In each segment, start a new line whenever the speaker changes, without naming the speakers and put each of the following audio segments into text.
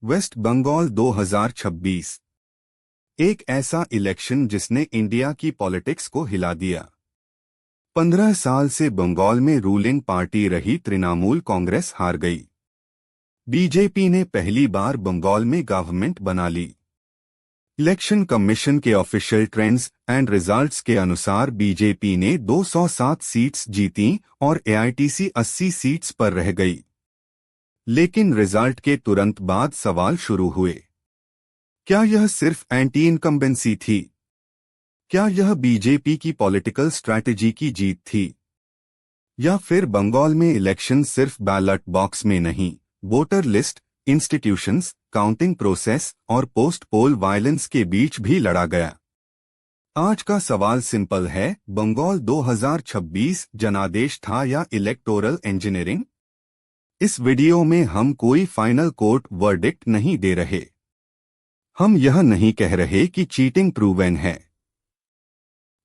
Waste Bengal 2026 एक ऐसा election जिसने इंडिया की पॉलिटिक्स को हिला दिया। 15 साल से बंगाल में रूलिंग पार्टी रही तृणमूल कांग्रेस हार गई। बीजेपी ने पहली बार बंगाल में गवर्नमेंट बना ली। इलेक्शन कमीशन के ऑफिशियल ट्रेंड्स एंड रिजल्ट्स के अनुसार बीजेपी ने 207 सीट्स जीती और एआईटीसी 80 सीट्स पर रह गई। लेकिन रिजल्ट के तुरंत बाद सवाल शुरू हुए। क्या यह सिर्फ एंटी इनकम्बेंसी थी? क्या यह बीजेपी की पॉलिटिकल स्ट्रैटेजी की जीत थी? या फिर बंगाल में इलेक्शन सिर्फ बैलेट बॉक्स में नहीं, voter list, institutions, counting process और पोस्ट पोल वायलेंस के बीच भी लड़ा गया? आज का सवाल सिंपल है, बंगाल 2026 जनादेश था या इलेक्टोरल इंजीनियरिंग? इस वीडियो में हम कोई फाइनल कोर्ट वर्डिक्ट नहीं दे रहे। हम यह नहीं कह रहे कि चीटिंग प्रूवन है।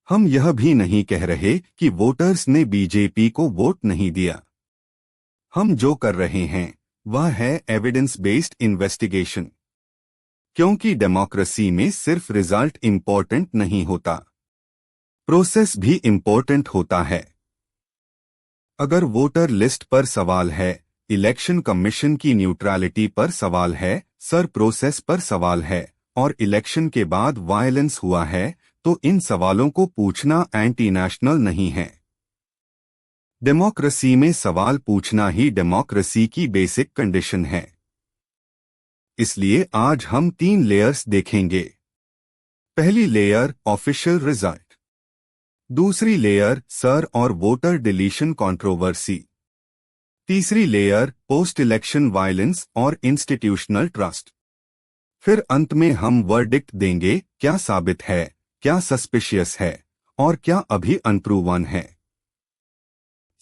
हम यह भी नहीं कह रहे कि वोटर्स ने बीजेपी को वोट नहीं दिया। हम जो कर रहे हैं वह है एविडेंस बेस्ड इन्वेस्टिगेशन। क्योंकि डेमोक्रेसी में सिर्फ रिजल्ट इंपॉर्टेंट नहीं होता, प्रोसेस भी इंपॉर्टेंट होता है। अगर वोटर लिस्ट पर सवाल है, इलेक्शन कमीशन की न्यूट्रलिटी पर सवाल है, सर प्रोसेस पर सवाल है और इलेक्शन के बाद वायलेंस हुआ है, तो इन सवालों को पूछना एंटी नेशनल नहीं है। डेमोक्रेसी में सवाल पूछना ही डेमोक्रेसी की बेसिक कंडीशन है। इसलिए आज हम 3 लेयर्स देखेंगे। पहली लेयर ऑफिशियल रिजल्ट, दूसरी लेयर सर और वोटर डिलीशन कंट्रोवर्सी, तीसरी लेयर पोस्ट इलेक्शन वायलेंस और इंस्टीट्यूशनल ट्रस्ट। फिर अंत में हम वर्डिक्ट देंगे, क्या साबित है, क्या सस्पिशियस है और क्या अभी अनप्रूवन है।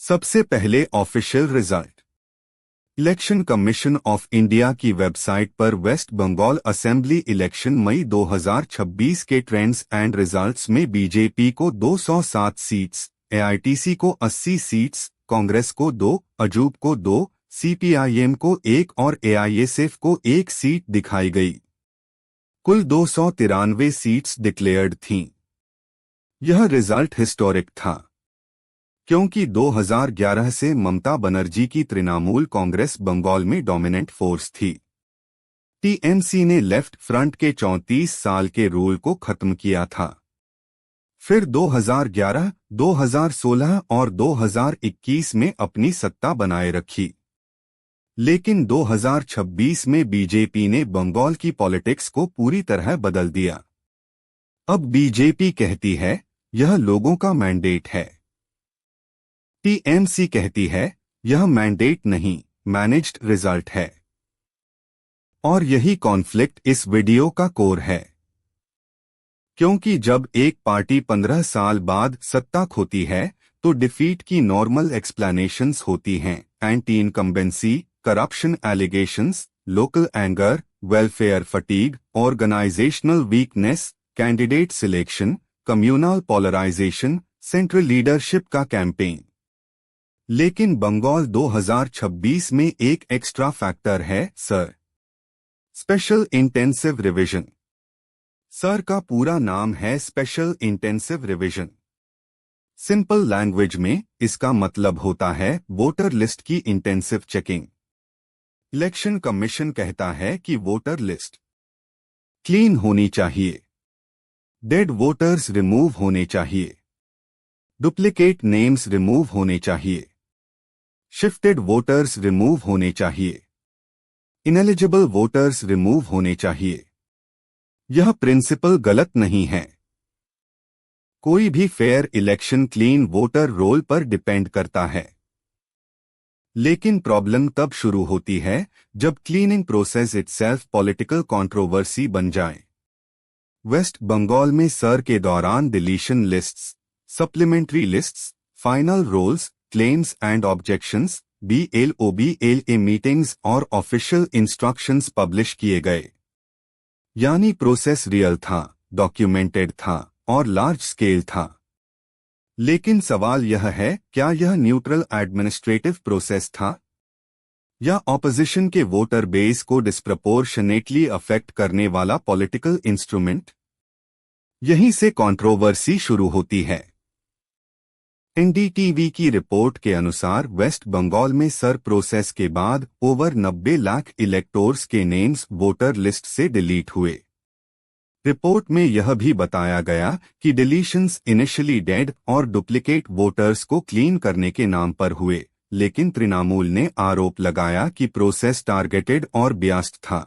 सबसे पहले official result. Election commission of India की वेबसाइट पर वेस्ट बंगाल असेंबली इलेक्शन मई 2026 के ट्रेंड्स एंड रिजल्ट्स में बीजेपी को 207 सीट्स, एआईटीसी को 80 सीट्स, कांग्रेस को 2, अजूब को 2, सीपीआईएम को 1 और एआईएसएफ को 1 सीट दिखाई गई। कुल 293 सीट्स डिक्लेयर्ड थीं। यह रिजल्ट हिस्टोरिक था, क्योंकि 2011 से ममता बनर्जी की तृणमूल कांग्रेस बंगाल में डोमिनेंट फोर्स थी। टीएमसी ने लेफ्ट फ्रंट के 34 साल के रूल को खत्म किया था। फिर 2011, 2016 और 2021 में अपनी सत्ता बनाए रखी। लेकिन 2026 में बीजेपी ने बंगाल की पॉलिटिक्स को पूरी तरह बदल दिया। अब बीजेपी कहती है यह लोगों का मैंडेट है। टीएमसी कहती है यह मैंडेट नहीं, मैनेज्ड रिजल्ट है। और यही कॉन्फ्लिक्ट इस वीडियो का कोर है। क्योंकि जब एक पार्टी 15 साल बाद सत्ता खोती है तो डिफीट की नॉर्मल एक्सप्लेनेशंस होती हैं, anti incumbency, corruption allegations, local anger, welfare fatigue, organisational weakness, candidate selection, communal polarisation, central leadership का कैंपेन। लेकिन बंगाल 2026 में एक एक्स्ट्रा फैक्टर है, SIR. Special intensive revision. SIR का पूरा नाम है special intensive revision. Simple language में इसका मतलब होता है वोटर लिस्ट की इंटेंसिव चेकिंग। इलेक्शन कमीशन कहता है कि वोटर लिस्ट क्लीन होनी चाहिए, डेड वोटर्स रिमूव होने चाहिए, डुप्लीकेट नेम्स रिमूव होने चाहिए, शिफ्टेड वोटर्स रिमूव होने चाहिए, इनएलिजिबल वोटर्स रिमूव होने चाहिए। यह प्रिंसिपल गलत नहीं है। कोई भी fair election clean voter roll पर डिपेंड करता है। लेकिन प्रॉब्लम तब शुरू होती है जब cleaning process itself political controversy बन जाए। वेस्ट बंगाल में सर के दौरान deletion lists, supplementary lists, final rolls, claims and objections, BLOBLA meetings और ऑफिशियल इंस्ट्रक्शंस पब्लिश किए गए। यानी प्रोसेस रियल था, डॉक्यूमेंटेड था और लार्ज स्केल था। लेकिन सवाल यह है, क्या यह न्यूट्रल एडमिनिस्ट्रेटिव प्रोसेस था? या ऑपोजिशन के वोटर बेस को डिस्प्रपोर्शनेटली अफेक्ट करने वाला पॉलिटिकल इंस्ट्रूमेंट? यहीं से कंट्रोवर्सी शुरू होती है। एनडीटीवी की रिपोर्ट के अनुसार वेस्ट बंगाल में सर प्रोसेस के बाद ओवर 90 लाख इलेक्टोर्स के नेम्स वोटर लिस्ट से डिलीट हुए। रिपोर्ट में यह भी बताया गया कि डिलीशंस इनिशियली डेड और डुप्लीकेट वोटर्स को क्लीन करने के नाम पर हुए, लेकिन तृणमूल ने आरोप लगाया कि प्रोसेस टारगेटेड और बियास्ड था।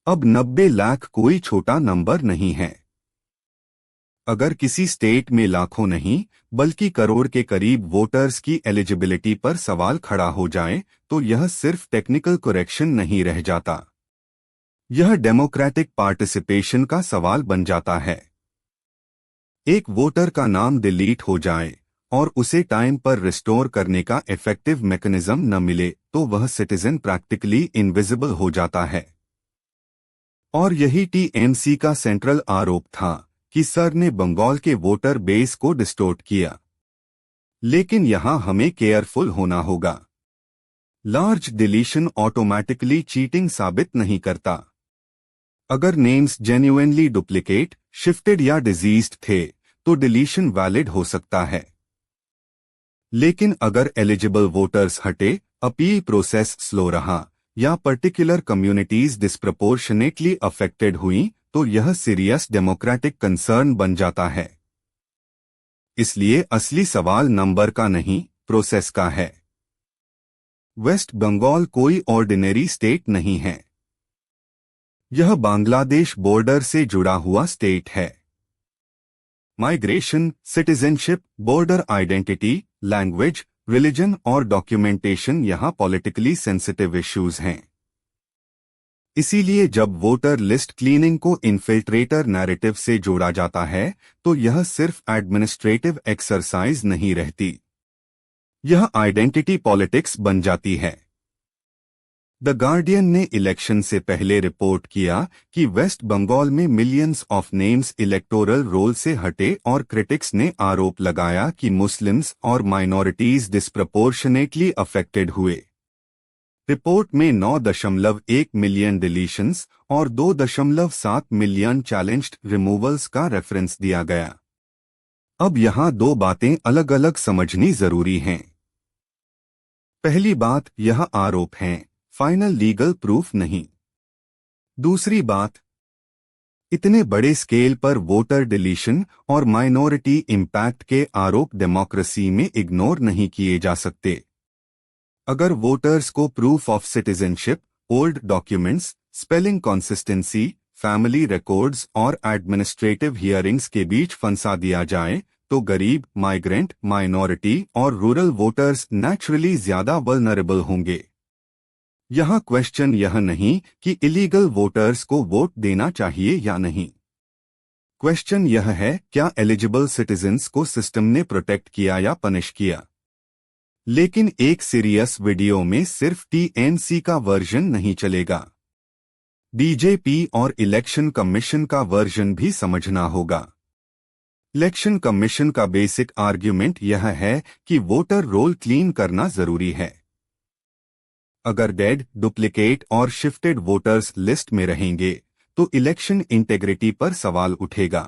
अब 90 लाख कोई छोटा नंबर नहीं है। अगर किसी स्टेट में लाखों नहीं बल्कि करोड़ के करीब वोटर्स की एलिजिबिलिटी पर सवाल खड़ा हो जाए तो यह सिर्फ टेक्निकल करेक्शन नहीं रह जाता, यह डेमोक्रेटिक पार्टिसिपेशन का सवाल बन जाता है। एक वोटर का नाम डिलीट हो जाए और उसे टाइम पर रिस्टोर करने का इफेक्टिव मैकेनिज्म न मिले तो वह सिटीजन प्रैक्टिकली इनविजिबल हो जाता है। और यही टीएमसी का सेंट्रल आरोप था कि सर ने बंगाल के वोटर बेस को डिस्टोर्ट किया। लेकिन यहां हमें केयरफुल होना होगा। लार्ज डिलीशन ऑटोमेटिकली चीटिंग साबित नहीं करता। अगर नेम्स जेन्युइनली डुप्लीकेट, शिफ्टेड या डिजीज्ड थे तो डिलीशन वैलिड हो सकता है। लेकिन अगर एलिजिबल वोटर्स हटे, अपील प्रोसेस स्लो रहा या पर्टिकुलर कम्युनिटीज डिस्प्रपोर्शनेटली अफेक्टेड हुई तो यह सीरियस डेमोक्रेटिक कंसर्न बन जाता है। इसलिए असली सवाल नंबर का नहीं, प्रोसेस का है। वेस्ट बंगाल कोई ऑर्डिनरी स्टेट नहीं है। यह बांग्लादेश बॉर्डर से जुड़ा हुआ स्टेट है। Migration, citizenship, border identity, language, religion और डॉक्यूमेंटेशन यहां पॉलिटिकली सेंसिटिव इश्यूज हैं। इसीलिए जब वोटर लिस्ट क्लीनिंग को इन्फिल्ट्रेटर नैरेटिव से जोड़ा जाता है तो यह सिर्फ एडमिनिस्ट्रेटिव एक्सरसाइज नहीं रहती, यह आइडेंटिटी पॉलिटिक्स बन जाती है। द गार्डियन ने इलेक्शन से पहले रिपोर्ट किया कि वेस्ट बंगाल में millions of names electoral roll से हटे और क्रिटिक्स ने आरोप लगाया कि मुस्लिम्स और माइनॉरिटीज डिस्प्रपोर्शनेटली अफेक्टेड हुए। रिपोर्ट में 9.1 मिलियन डिलीशंस और 2.7 मिलियन चैलेंज्ड रिमूवल्स का रेफरेंस दिया गया। अब यहां दो बातें अलग अलग समझनी जरूरी हैं। पहली बात, यह आरोप हैं, फाइनल लीगल प्रूफ नहीं। दूसरी बात, इतने बड़े स्केल पर वोटर डिलीशन और माइनॉरिटी इम्पैक्ट के आरोप डेमोक्रेसी में इग्नोर नहीं किए जा सकते। अगर वोटर्स को proof of citizenship, old documents, spelling consistency, family records और एडमिनिस्ट्रेटिव हियरिंग्स के बीच फंसा दिया जाए तो गरीब, माइग्रेंट, माइनॉरिटी और रूरल वोटर्स नेचुरली ज्यादा वल्नरेबल होंगे। यहां क्वेश्चन यह नहीं कि इलीगल वोटर्स को वोट देना चाहिए या नहीं। क्वेश्चन यह है, क्या एलिजिबल सिटीजन्स को सिस्टम ने प्रोटेक्ट किया या पनिश किया। लेकिन एक सीरियस वीडियो में सिर्फ टीएमसी का वर्जन नहीं चलेगा। बीजेपी और इलेक्शन कमीशन का वर्जन भी समझना होगा। इलेक्शन कमीशन का बेसिक आर्ग्यूमेंट यह है कि वोटर रोल क्लीन करना जरूरी है। अगर डेड, डुप्लीकेट और शिफ्टेड वोटर्स लिस्ट में रहेंगे तो इलेक्शन इंटेग्रिटी पर सवाल उठेगा।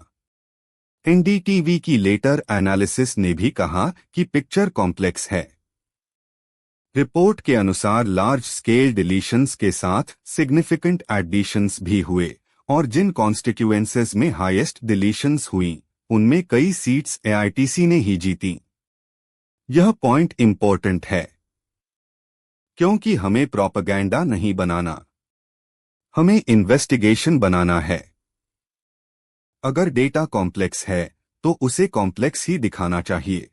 एनडीटीवी की लेटर एनालिसिस ने भी कहा कि पिक्चर कॉम्प्लेक्स है। रिपोर्ट के अनुसार लार्ज स्केल डिलीशंस के साथ सिग्निफिकेंट एडिशंस भी हुए और जिन कॉन्स्टिट्यूएंसीज में हाईएस्ट डिलीशंस हुई उनमें कई सीट्स एआईटीसी ने ही जीती। यह पॉइंट इंपॉर्टेंट है क्योंकि हमें प्रोपेगेंडा नहीं बनाना, हमें इन्वेस्टिगेशन बनाना है। अगर डेटा कॉम्प्लेक्स है तो उसे कॉम्प्लेक्स ही दिखाना चाहिए।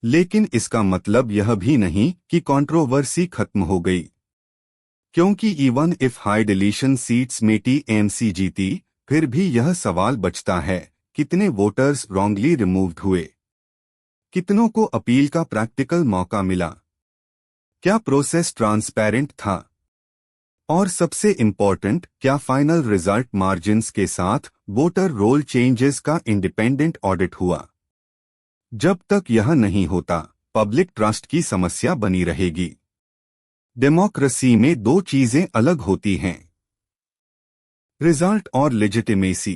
लेकिन इसका मतलब यह भी नहीं कि कंट्रोवर्सी खत्म हो गई, क्योंकि even if high deletion seats में टीएमसी जीती फिर भी यह सवाल बचता है, कितने वोटर्स रॉन्गली रिमूव्ड हुए, कितनों को अपील का प्रैक्टिकल मौका मिला, क्या प्रोसेस ट्रांसपेरेंट था और सबसे इंपॉर्टेंट, क्या फाइनल रिजल्ट मार्जिन्स के साथ वोटर रोल चेंजेस का इंडिपेंडेंट ऑडिट हुआ। जब तक यह नहीं होता पब्लिक ट्रस्ट की समस्या बनी रहेगी। डेमोक्रेसी में दो चीजें अलग होती हैं, रिजल्ट और लेजिटिमेसी।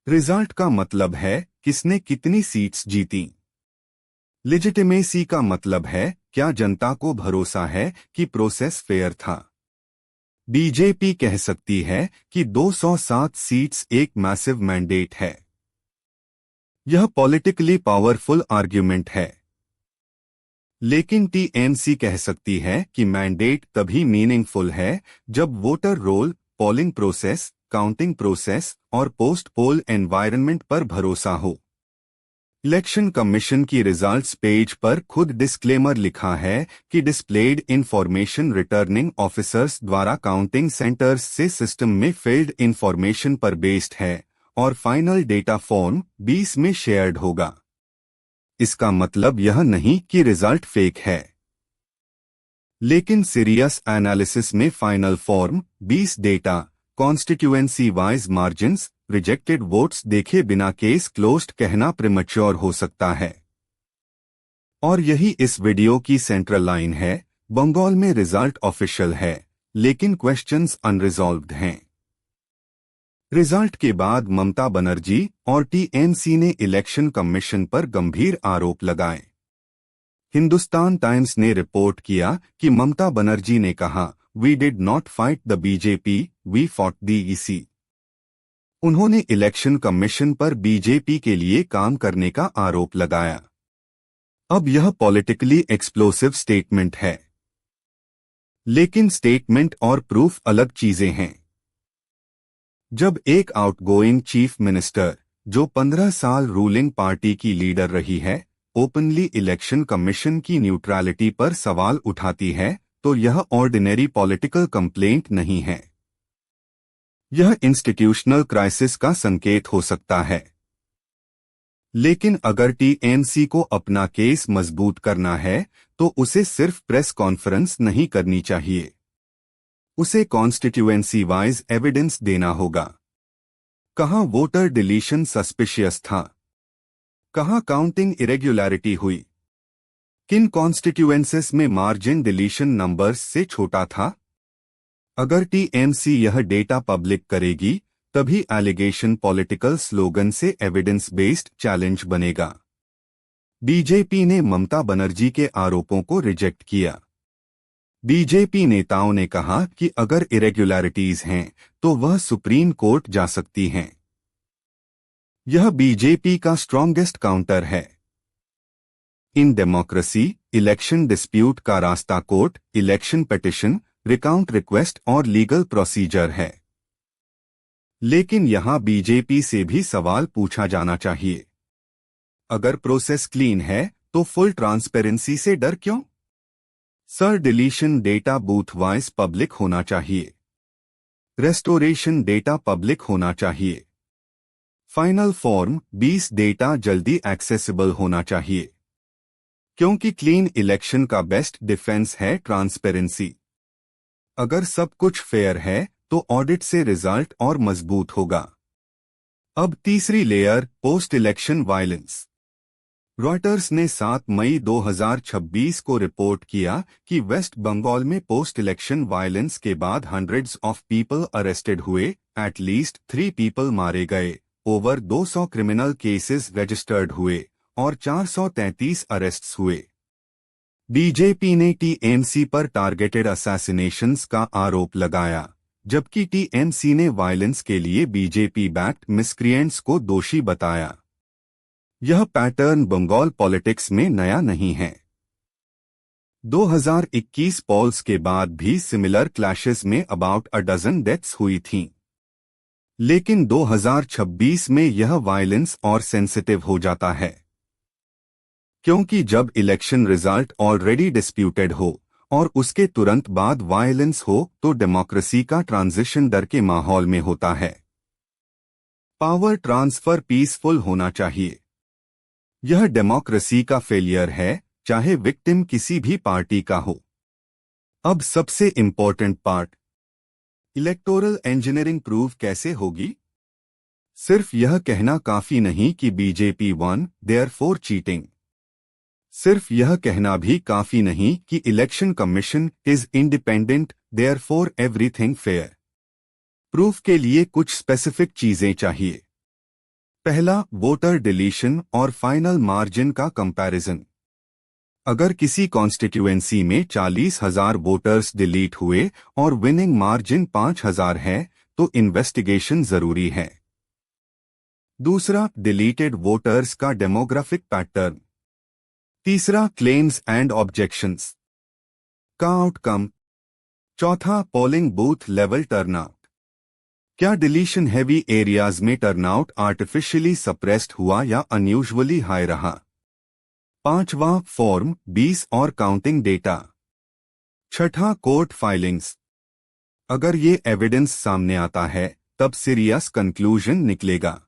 रिजल्ट का मतलब है किसने कितनी सीट्स जीती। लेजिटिमेसी का मतलब है क्या जनता को भरोसा है कि प्रोसेस फेयर था। बीजेपी कह सकती है कि 207 सीट्स एक मैसिव मैंडेट है। यह पॉलिटिकली पावरफुल आर्ग्यूमेंट है। लेकिन टीएमसी कह सकती है कि मैंडेट तभी मीनिंगफुल है जब voter roll, polling process, counting process और पोस्ट पोल एनवायरनमेंट पर भरोसा हो। इलेक्शन कमीशन की रिजल्ट्स पेज पर खुद डिस्क्लेमर लिखा है कि डिस्प्लेड इंफॉर्मेशन रिटर्निंग ऑफिसर्स द्वारा काउंटिंग सेंटर्स से सिस्टम में फील्ड इंफॉर्मेशन पर बेस्ड है और फाइनल डेटा फॉर्म 20 में शेयर्ड होगा। इसका मतलब यह नहीं कि रिजल्ट फेक है, लेकिन सीरियस एनालिसिस में final form 20 data, constituency wise margins, rejected votes देखे बिना केस क्लोज्ड कहना प्रीमैच्योर हो सकता है। और यही इस वीडियो की सेंट्रल लाइन है। बंगाल में रिजल्ट ऑफिशियल है, लेकिन क्वेश्चंस अनरिजॉल्व्ड हैं। रिजल्ट के बाद ममता बनर्जी और टीएमसी ने इलेक्शन कमीशन पर गंभीर आरोप लगाए। हिंदुस्तान टाइम्स ने रिपोर्ट किया कि ममता बनर्जी ने कहा, we did not fight the BJP, we fought the EC. उन्होंने इलेक्शन कमीशन पर बीजेपी के लिए काम करने का आरोप लगाया। अब यह पॉलिटिकली एक्सप्लोसिव स्टेटमेंट है, लेकिन स्टेटमेंट और प्रूफ अलग चीजें हैं। जब एक आउटगोइंग चीफ मिनिस्टर, जो 15 साल रूलिंग पार्टी की लीडर रही है, ओपनली इलेक्शन कमीशन की न्यूट्रलिटी पर सवाल उठाती है, तो यह ऑर्डिनरी पॉलिटिकल कंप्लेंट नहीं है। यह इंस्टीट्यूशनल क्राइसिस का संकेत हो सकता है। लेकिन अगर टीएमसी को अपना केस मजबूत करना है, तो उसे सिर्फ प्रेस कॉन्फ्रेंस नहीं करनी चाहिए। उसे कॉन्स्टिट्यूएंसी वाइज एविडेंस देना होगा। कहां वोटर डिलीशन सस्पिशियस था, कहां काउंटिंग इरेगुलरिटी हुई, किन कॉन्स्टिट्यूएंसीज में मार्जिन डिलीशन नंबर्स से छोटा था। अगर टीएमसी यह डेटा पब्लिक करेगी, तभी एलिगेशन पॉलिटिकल स्लोगन से एविडेंस बेस्ड चैलेंज बनेगा। बीजेपी ने ममता बनर्जी के आरोपों को रिजेक्ट किया। बीजेपी नेताओं ने कहा कि अगर इरेगुलरिटीज हैं, तो वह सुप्रीम कोर्ट जा सकती हैं। यह बीजेपी का स्ट्रॉन्गेस्ट काउंटर है। इन डेमोक्रेसी, इलेक्शन डिस्प्यूट का रास्ता court, election petition, recount request और लीगल प्रोसीजर है। लेकिन यहां बीजेपी से भी सवाल पूछा जाना चाहिए। अगर प्रोसेस क्लीन है, तो फुल ट्रांसपेरेंसी से डर क्यों? Sir, deletion data booth wise public होना चाहिए। रेस्टोरेशन डेटा पब्लिक होना चाहिए। फाइनल फॉर्म 20 डेटा जल्दी एक्सेसिबल होना चाहिए, क्योंकि क्लीन इलेक्शन का बेस्ट डिफेंस है ट्रांसपेरेंसी। अगर सब कुछ फेयर है, तो ऑडिट से रिजल्ट और मजबूत होगा। अब तीसरी layer, post election violence. Reuters ने 7 मई 2026 को रिपोर्ट किया कि वेस्ट बंगाल में पोस्ट इलेक्शन वायलेंस के बाद हंड्रेड्स ऑफ पीपल अरेस्टेड हुए, एटलीस्ट 3 पीपल मारे गए, ओवर 200 क्रिमिनल केसेस रजिस्टर्ड हुए और 433 अरेस्ट्स हुए। बीजेपी ने टीएमसी पर टारगेटेड असैसिनेशंस का आरोप लगाया, जबकि टीएमसी ने वायलेंस के लिए बीजेपी बैक्ड मिसक्रिएंट्स को दोषी बताया। यह पैटर्न बंगाल पॉलिटिक्स में नया नहीं है। 2021 पॉल्स के बाद भी सिमिलर क्लैशेस में अबाउट अ डजन डेथ्स हुई थीं। लेकिन 2026 में यह वायलेंस और सेंसिटिव हो जाता है, क्योंकि जब इलेक्शन रिजल्ट ऑलरेडी डिस्प्यूटेड हो और उसके तुरंत बाद वायलेंस हो, तो डेमोक्रेसी का ट्रांजिशन डर के माहौल में होता है। पावर ट्रांसफर पीसफुल होना चाहिए। यह डेमोक्रेसी का फेलियर है, चाहे विक्टिम किसी भी पार्टी का हो। अब सबसे important part, electoral engineering prove कैसे होगी? सिर्फ यह कहना काफी नहीं कि बीजेपी वन, देयरफॉर चीटिंग। सिर्फ यह कहना भी काफी नहीं कि election commission is independent, therefore everything fair. Proof के लिए कुछ स्पेसिफिक चीजें चाहिए। पहला, वोटर डिलीशन और फाइनल मार्जिन का कंपैरिजन। अगर किसी कॉन्स्टिट्यूएंसी में 40,000 वोटर्स डिलीट हुए और विनिंग मार्जिन 5,000 है तो इन्वेस्टिगेशन जरूरी है। दूसरा, डिलीटेड वोटर्स का डेमोग्राफिक पैटर्न। तीसरा, क्लेम्स एंड ऑब्जेक्शंस का आउटकम। चौथा, पोलिंग बूथ लेवल टर्नआउट। क्या डिलीशन हैवी एरियाज में टर्नआउट आर्टिफिशियली सप्रेस्ड हुआ या अनयूजुअली हाई रहा। पांचवा, फॉर्म 20 और काउंटिंग डेटा। छठा, कोर्ट फाइलिंग्स। अगर ये एविडेंस सामने आता है तब सीरियस कंक्लूजन निकलेगा।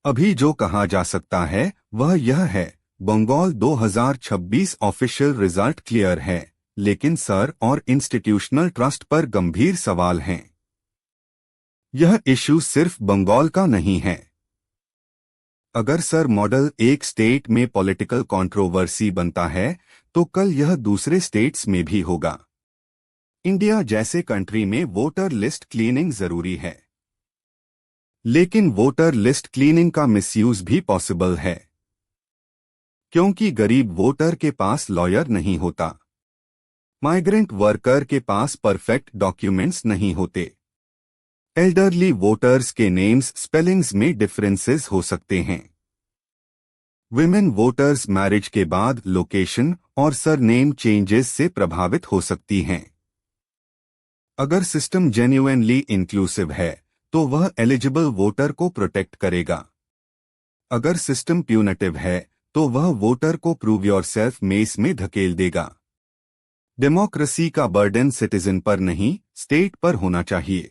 अभी जो कहा जा सकता है वह यह है, बंगाल 2026 ऑफिशियल रिजल्ट क्लियर है, लेकिन सर और इंस्टीट्यूशनल ट्रस्ट पर गंभीर सवाल हैं। यह इश्यू सिर्फ बंगाल का नहीं है। अगर सर मॉडल एक स्टेट में पॉलिटिकल कंट्रोवर्सी बनता है तो कल यह दूसरे स्टेट्स में भी होगा। इंडिया जैसे कंट्री में वोटर लिस्ट क्लीनिंग जरूरी है, लेकिन वोटर लिस्ट क्लीनिंग का मिसयूज भी पॉसिबल है, क्योंकि गरीब वोटर के पास लॉयर नहीं होता, माइग्रेंट वर्कर के पास परफेक्ट डॉक्यूमेंट्स नहीं होते, एल्डरली वोटर्स के नेम्स स्पेलिंग्स में डिफरेंसेस हो सकते हैं, विमेन वोटर्स मैरिज के बाद लोकेशन और सरनेम चेंजेस से प्रभावित हो सकती हैं। अगर सिस्टम जेन्युइनली इंक्लूसिव है तो वह एलिजिबल वोटर को प्रोटेक्ट करेगा। अगर सिस्टम प्यूनेटिव है तो वह वोटर को प्रूव योरसेल्फ मेस में धकेल देगा। डेमोक्रेसी का बर्डन सिटीजन पर नहीं, स्टेट पर होना चाहिए।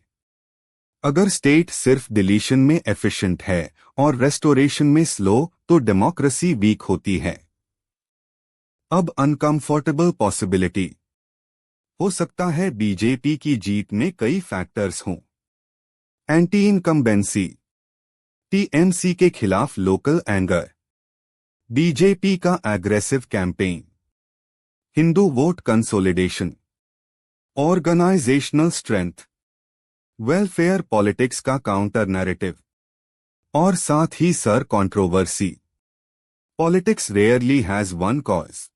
अगर स्टेट सिर्फ डिलीशन में एफिशिएंट है और रेस्टोरेशन में स्लो तो डेमोक्रेसी वीक होती है। अब अनकंफर्टेबल पॉसिबिलिटी हो सकता है बीजेपी की जीत में कई फैक्टर्स हों। एंटी इनकम्बेंसी, टीएमसी के खिलाफ लोकल एंगर, बीजेपी का aggressive campaign, Hindu vote consolidation, organisational strength, welfare politics का काउंटर नैरेटिव, और साथ ही SIR controversy. Politics rarely has one cause.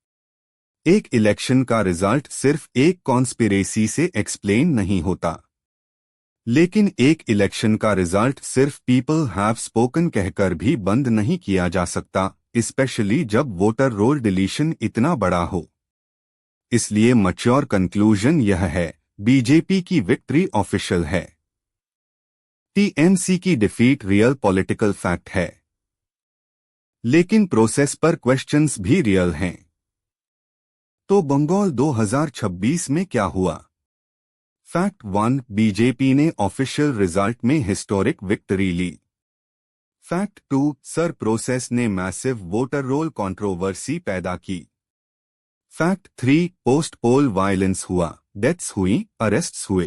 एक इलेक्शन का रिजल्ट सिर्फ एक कॉन्स्पिरेसी से एक्सप्लेन नहीं होता, लेकिन एक इलेक्शन का रिजल्ट सिर्फ पीपल हैव स्पोकन कहकर भी बंद नहीं किया जा सकता, स्पेशली जब वोटर रोल डिलीशन इतना बड़ा हो। इसलिए मैच्योर कंक्लूजन यह है, बीजेपी की विक्ट्री ऑफिशियल है, टीएमसी की डिफीट रियल पॉलिटिकल फैक्ट है, लेकिन प्रोसेस पर क्वेश्चंस भी रियल हैं। तो बंगाल 2026 में क्या हुआ? फैक्ट 1, बीजेपी ने ऑफिशियल रिजल्ट में हिस्टोरिक विक्ट्री ली। फैक्ट 2, सर प्रोसेस ने मैसिव वोटर रोल कंट्रोवर्सी पैदा की। फैक्ट 3, पोस्ट पोल वायलेंस हुआ, डेथ्स हुई, अरेस्ट्स हुए।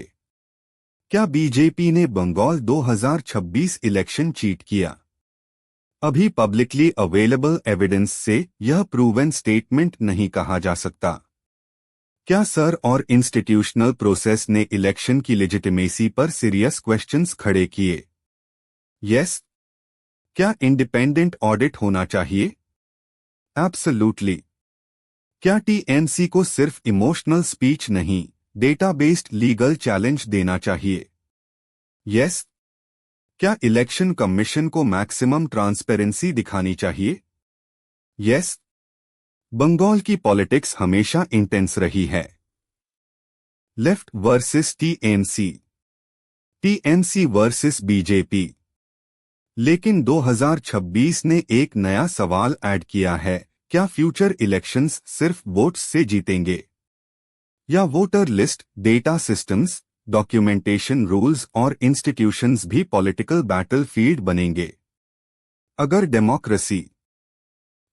क्या बीजेपी ने बंगाल 2026 इलेक्शन चीट किया? अभी पब्लिकली अवेलेबल एविडेंस से यह प्रूवन स्टेटमेंट नहीं कहा जा सकता। क्या सर और इंस्टीट्यूशनल प्रोसेस ने इलेक्शन की लेजिटिमेसी पर सीरियस क्वेश्चंस खड़े किए? यस। क्या इंडिपेंडेंट ऑडिट होना चाहिए? एब्सोल्युटली। क्या टीएमसी को सिर्फ इमोशनल स्पीच नहीं, डेटा बेस्ड लीगल चैलेंज देना चाहिए? यस। क्या इलेक्शन कमीशन को मैक्सिमम ट्रांसपेरेंसी दिखानी चाहिए? यस। बंगाल की पॉलिटिक्स हमेशा इंटेंस रही है। Left versus TMC, TMC versus BJP. लेकिन 2026 ने एक नया सवाल ऐड किया है, क्या फ्यूचर इलेक्शंस सिर्फ वोट्स से जीतेंगे या voter list, data systems, documentation rules और इंस्टीट्यूशंस भी पॉलिटिकल बैटलफील्ड बनेंगे? अगर डेमोक्रेसी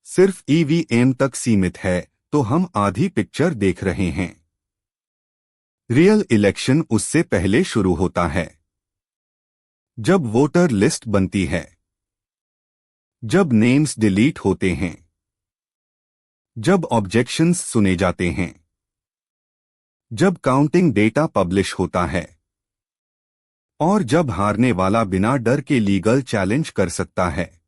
सिर्फ ईवीएम तक सीमित है तो हम आधी पिक्चर देख रहे हैं। रियल इलेक्शन उससे पहले शुरू होता है, जब वोटर लिस्ट बनती है, जब नेम्स डिलीट होते हैं, जब ऑब्जेक्शंस सुने जाते हैं, जब काउंटिंग डेटा पब्लिश होता है और जब हारने वाला बिना डर के लीगल चैलेंज कर सकता है।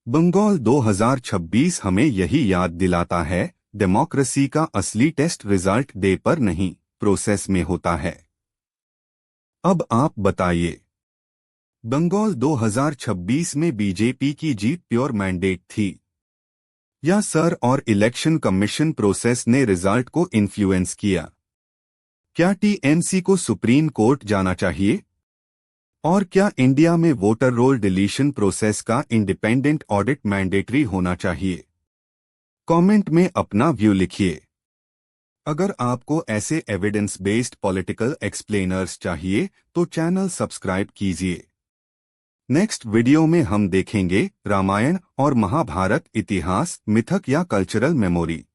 बंगाल 2026 हमें यही याद दिलाता है, डेमोक्रेसी का असली टेस्ट रिजल्ट डे पर नहीं, प्रोसेस में होता है। अब आप बताइए, बंगाल 2026 में बीजेपी की जीत प्योर मैंडेट थी या सर और इलेक्शन कमीशन प्रोसेस ने रिजल्ट को इन्फ्लुएंस किया? क्या टीएमसी को सुप्रीम कोर्ट जाना चाहिए? और क्या इंडिया में वोटर रोल डिलीशन प्रोसेस का इंडिपेंडेंट ऑडिट मैंडेटरी होना चाहिए? कमेंट में अपना व्यू लिखिए। अगर आपको ऐसे एविडेंस बेस्ड पॉलिटिकल एक्सप्लेनर्स चाहिए तो चैनल सब्सक्राइब कीजिए। नेक्स्ट वीडियो में हम देखेंगे रामायण और महाभारत इतिहास, मिथक या कल्चरल मेमोरी।